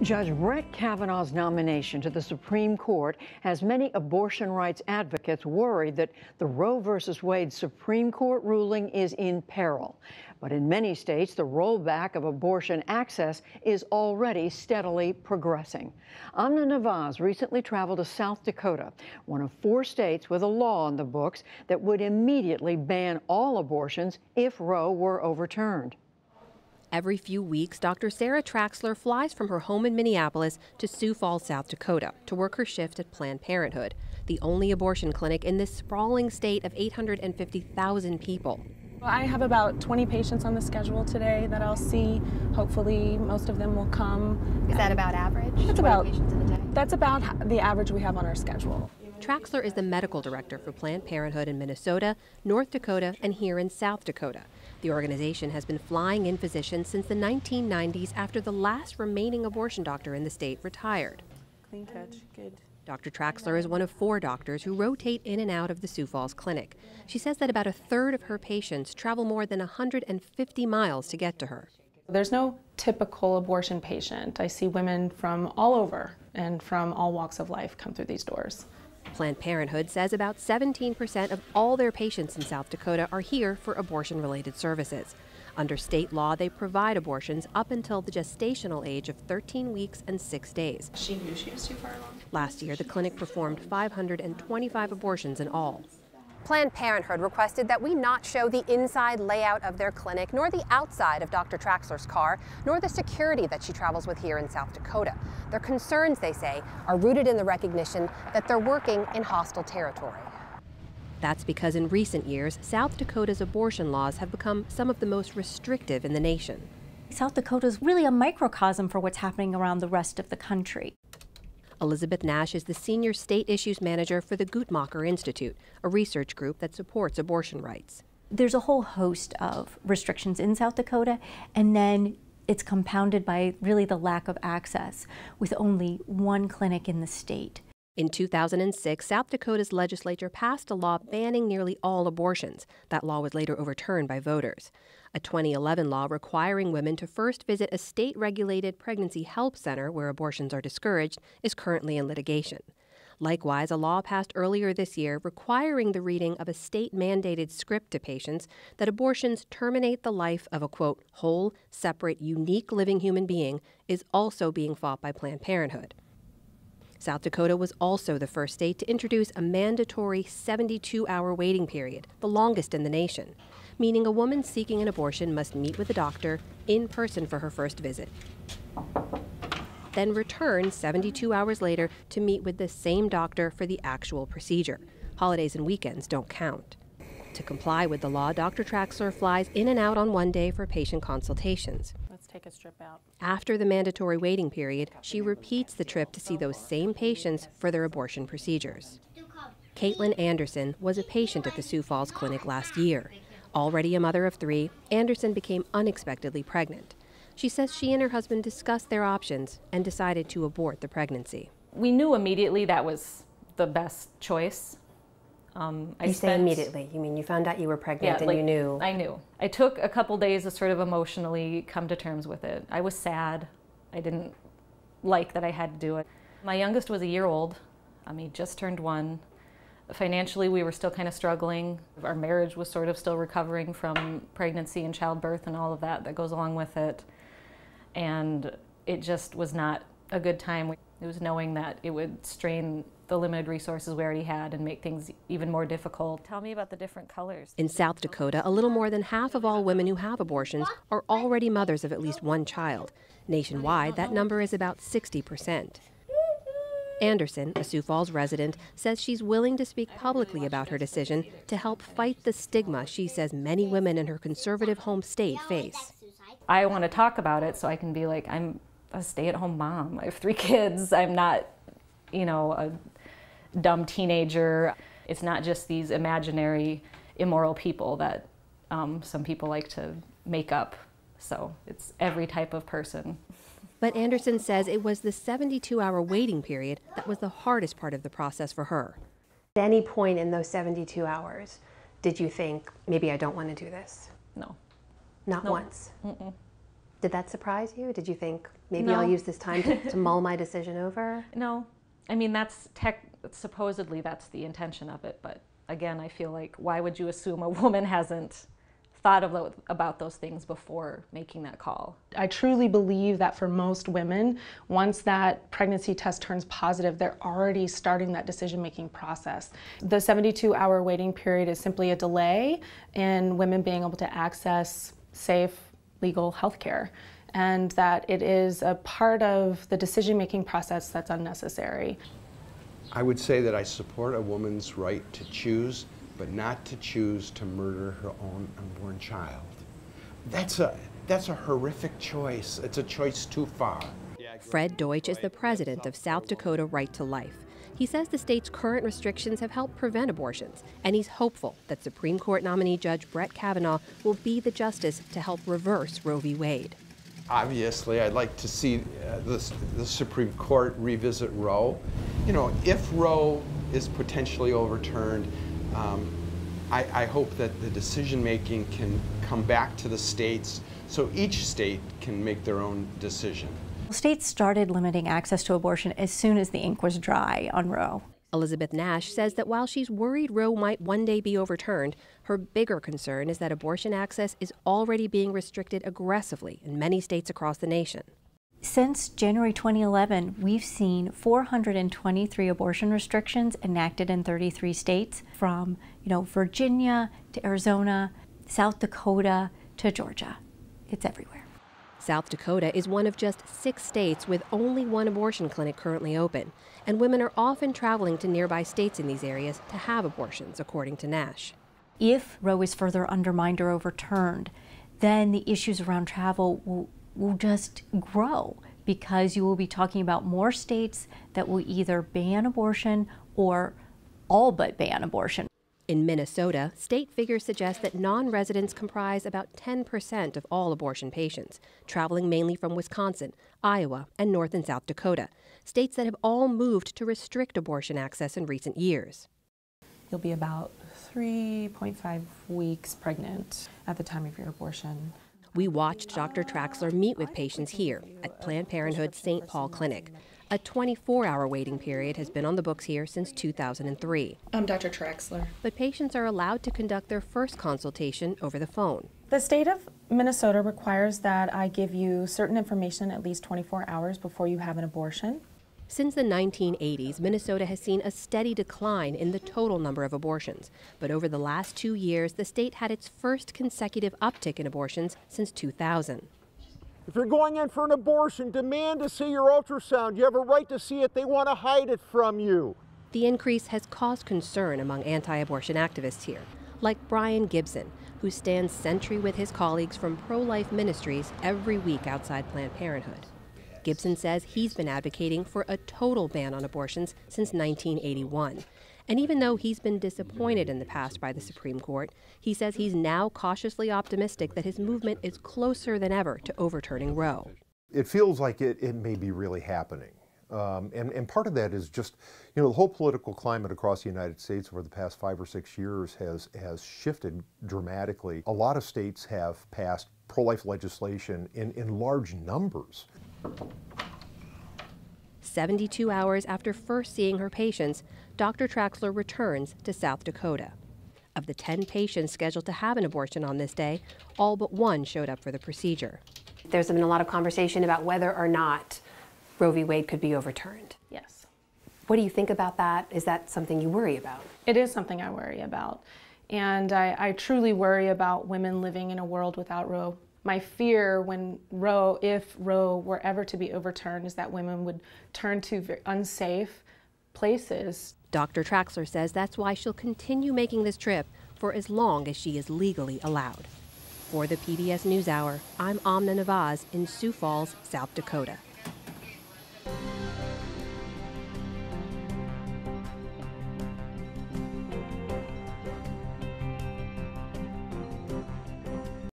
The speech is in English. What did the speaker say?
Judge Brett Kavanaugh's nomination to the Supreme Court has many abortion rights advocates worried that the Roe v. Wade Supreme Court ruling is in peril. But in many states, the rollback of abortion access is already steadily progressing. Amna Nawaz recently traveled to South Dakota, one of 4 states with a law on the books that would immediately ban all abortions if Roe were overturned. Every few weeks, Dr. Sarah Traxler flies from her home in Minneapolis to Sioux Falls, South Dakota, to work her shift at Planned Parenthood, the only abortion clinic in this sprawling state of 850,000 people. Well, I have about 20 patients on the schedule today that I'll see. Hopefully, most of them will come. Is that about average? That's about the average we have on our schedule. Traxler is the medical director for Planned Parenthood in Minnesota, North Dakota, and here in South Dakota. The organization has been flying in physicians since the 1990s after the last remaining abortion doctor in the state retired. Clean catch, good. Dr. Traxler is one of 4 doctors who rotate in and out of the Sioux Falls clinic. She says that about a third of her patients travel more than 150 miles to get to her. There's no typical abortion patient. I see women from all over and from all walks of life come through these doors. Planned Parenthood says about 17% of all their patients in South Dakota are here for abortion-related services. Under state law, they provide abortions up until the gestational age of 13 weeks and 6 days. She knew she was too far along. Last year, the clinic performed 525 abortions in all. Planned Parenthood requested that we not show the inside layout of their clinic, nor the outside of Dr. Traxler's car, nor the security that she travels with here in South Dakota. Their concerns, they say, are rooted in the recognition that they're working in hostile territory. That's because in recent years, South Dakota's abortion laws have become some of the most restrictive in the nation. South Dakota is really a microcosm for what's happening around the rest of the country. Elizabeth Nash is the senior state issues manager for the Guttmacher Institute, a research group that supports abortion rights. There's a whole host of restrictions in South Dakota, and then it's compounded by really the lack of access, with only 1 clinic in the state. In 2006, South Dakota's legislature passed a law banning nearly all abortions. That law was later overturned by voters. A 2011 law requiring women to first visit a state-regulated pregnancy help center where abortions are discouraged is currently in litigation. Likewise, a law passed earlier this year requiring the reading of a state-mandated script to patients that abortions terminate the life of a, quote, whole, separate, unique living human being is also being fought by Planned Parenthood. South Dakota was also the first state to introduce a mandatory 72-hour waiting period, the longest in the nation, meaning a woman seeking an abortion must meet with a doctor in person for her first visit, then return 72 hours later to meet with the same doctor for the actual procedure. Holidays and weekends don't count. To comply with the law, Dr. Traxler flies in and out on one day for patient consultations. Let's take a strip out. After the mandatory waiting period, she repeats the trip to see those same patients for their abortion procedures. Caitlin Anderson was a patient at the Sioux Falls clinic last year. Already a mother of 3, Anderson became unexpectedly pregnant. She says she and her husband discussed their options and decided to abort the pregnancy. We knew immediately that was the best choice. You say immediately, you mean you found out you were pregnant and you knew? I knew. I took a couple days to sort of emotionally come to terms with it. I was sad. I didn't like that I had to do it. My youngest was a year old. He just turned 1. Financially, we were still kind of struggling. Our marriage was sort of still recovering from pregnancy and childbirth and all of that goes along with it. And it just was not a good time. It was knowing that it would strain the limited resources we already had and make things even more difficult. Tell me about the different colors. In South Dakota, a little more than half of all women who have abortions are already mothers of at least 1 child. Nationwide, that number is about 60%. Anderson, a Sioux Falls resident, says she's willing to speak publicly about her decision to help fight the stigma she says many women in her conservative home state face. I want to talk about it so I can be like, I'm a stay-at-home mom. I have 3 kids. I'm not, a dumb teenager. It's not just these imaginary immoral people that some people like to make up. So it's every type of person. But Anderson says it was the 72-hour waiting period that was the hardest part of the process for her. At any point in those 72 hours, did you think, maybe I don't want to do this? No. Not once? Mm-mm. Did that surprise you? Did you think, maybe No. I'll use this time to mull my decision over? No. I mean, supposedly that's the intention of it, but again, I feel like, why would you assume a woman hasn't thought about those things before making that call? I truly believe that for most women, once that pregnancy test turns positive, they're already starting that decision-making process. The 72-hour waiting period is simply a delay in women being able to access safe, legal health care, and that it is a part of the decision-making process that's unnecessary. I would say that I support a woman's right to choose, but not to choose to murder her own unborn child. That's a horrific choice. It's a choice too far. Fred Deutsch is the president of South Dakota Right to Life. He says the state's current restrictions have helped prevent abortions, and he's hopeful that Supreme Court nominee Judge Brett Kavanaugh will be the justice to help reverse Roe v. Wade. Obviously, I'd like to see the Supreme Court revisit Roe. You know, if Roe is potentially overturned, I hope that the decision-making can come back to the states so each state can make their own decision. States started limiting access to abortion as soon as the ink was dry on Roe. Elizabeth Nash says that while she's worried Roe might one day be overturned, her bigger concern is that abortion access is already being restricted aggressively in many states across the nation. Since January 2011, we've seen 423 abortion restrictions enacted in 33 states, from Virginia to Arizona, South Dakota to Georgia. It's everywhere. South Dakota is one of just 6 states with only one abortion clinic currently open, and women are often traveling to nearby states in these areas to have abortions, according to Nash. If Roe is further undermined or overturned, then the issues around travel will just grow, because you will be talking about more states that will either ban abortion or all but ban abortion. In Minnesota, state figures suggest that non-residents comprise about 10% of all abortion patients, traveling mainly from Wisconsin, Iowa, and North and South Dakota, states that have all moved to restrict abortion access in recent years. You'll be about 3.5 weeks pregnant at the time of your abortion. We watched Dr. Traxler meet with patients here at Planned Parenthood's St. Paul Clinic. A 24-hour waiting period has been on the books here since 2003. I'm Dr. Traxler. But patients are allowed to conduct their first consultation over the phone. The state of Minnesota requires that I give you certain information at least 24 hours before you have an abortion. Since the 1980s, Minnesota has seen a steady decline in the total number of abortions. But over the last 2 years, the state had its first consecutive uptick in abortions since 2000. If you're going in for an abortion, demand to see your ultrasound. You have a right to see it. They want to hide it from you. The increase has caused concern among anti-abortion activists here, like Brian Gibson, who stands sentry with his colleagues from pro-life ministries every week outside Planned Parenthood. Gibson says he's been advocating for a total ban on abortions since 1981. And even though he's been disappointed in the past by the Supreme Court, he says he's now cautiously optimistic that his movement is closer than ever to overturning Roe. It feels like it may be really happening. And part of that is just, the whole political climate across the United States over the past 5 or 6 years has shifted dramatically. A lot of states have passed pro-life legislation in large numbers. 72 hours after first seeing her patients, Dr. Traxler returns to South Dakota. Of the 10 patients scheduled to have an abortion on this day, all but one showed up for the procedure. There's been a lot of conversation about whether or not Roe v. Wade could be overturned. Yes. What do you think about that? Is that something you worry about? It is something I worry about. And I truly worry about women living in a world without Roe. My fear if Roe were ever to be overturned, is that women would turn to unsafe places. Dr. Traxler says that's why she'll continue making this trip for as long as she is legally allowed. For the PBS NewsHour, I'm Amna Nawaz in Sioux Falls, South Dakota.